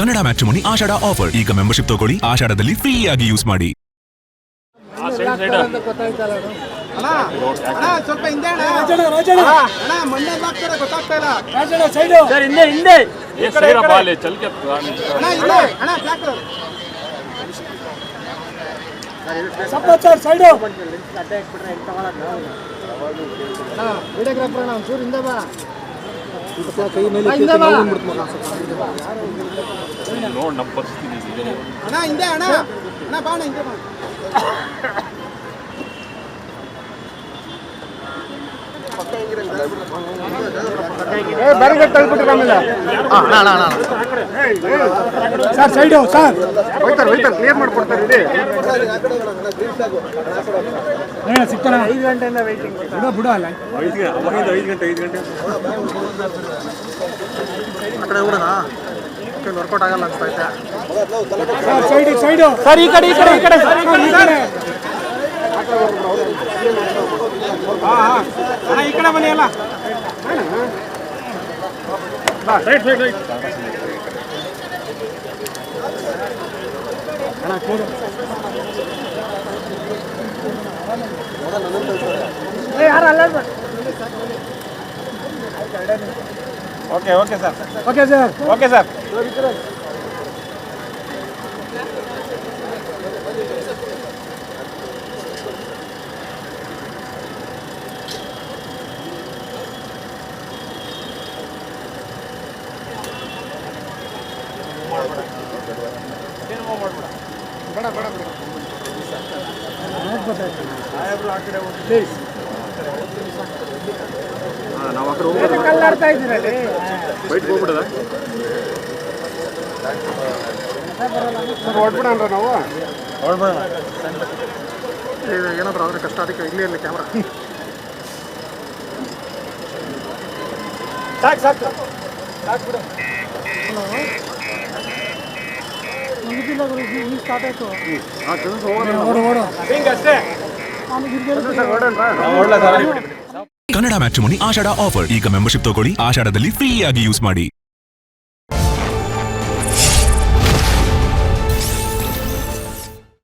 Kannada matrimony ಆಷಾಢ offer. ಈಗ membership ತಗೊಳ್ಳಿ, ಆಷಾಢದಲ್ಲಿ free ಆಗಿ ಯೂಸ್ ಮಾಡಿ. ಸ್ವಲ್ಪ ಹಿಂದೆ ಮಂಡ್ಯ ಗೊತ್ತಾಗ್ತಾ ಇಲ್ಲ ಸರ್, ಹಿಂದೆ ಹಿಂದೆ ಸೈಡು ವಿಡಿಯೋಗ್ರಾಫರ್ ಒಂಚೂರು ಹಿಂದೆ ಬಾ. ಕೈ ಮೇಲೆ ನೋಡ್ ನಮ್ಮ ಪರಿಸ್ಥಿತಿ ಅಣ್ಣ ಹಿಂದೆ ಅಣ್ಣ ಅಣ್ಣ ಬಾ ಅಣ್ಣ ಹಿಂದೆ ಬಾ. ಸರ್ ಸೈಡು ಸರ್ ಹೋಯ್ತಾರೆ ಕ್ಲಿಯರ್ ಮಾಡ್ಕೊಡ್ತಾರೆ. ಸಿಗ್ತಾರ 5 ಗಂಟೆಯಿಂದ ವೇಟಿಂಗ್ ಬಿಡು ಅಲ್ಲ 5 ಗಂಟೆ ಆ ಕಡೆ ಹೋಗೋಣ. ವರ್ಕೌಟ್ ಆಗಲ್ಲ ಅನ್ಸ್ತಾ ಐತೆ. ಸೈಡು ಸರ್ ಈ ಕಡೆ ಈ ಕಡೆ ಬನ್ನಿ ಅಲ್ಲ ಸೈಡ್ ಯಾರು ಅಲ್ಲ. ಓಕೆ ಸರ್ ಕಲ್ಲಾಡ್ತಾ ಇದ್ದೀರಲ್ಲಿ ಬೈಟ್ ಹೋಗ್ಬಿಡದ ಹೊಡ್ಬಿಡ ನಾವು ಏನಾದ್ರು ಆದ್ರೆ ಕಷ್ಟ. ಅದಕ್ಕೆ ಇಲ್ಲಿ ಇರಲಿ ಕ್ಯಾಮ್ರಾ. ಸಾಕು ಬಿಡು. ಸ್ಟಾರ್ಟ್ ಆಯ್ತು. ಕನ್ನಡ ಮ್ಯಾಟ್ರಿಮೋನಿ ಆಷಾಢ ಆಫರ್. ಈಗ ಮೆಂಬರ್ಶಿಪ್ ತಗೊಳ್ಳಿ, ಆಷಾಢದಲ್ಲಿ ಫ್ರೀ ಆಗಿ ಯೂಸ್ ಮಾಡಿ.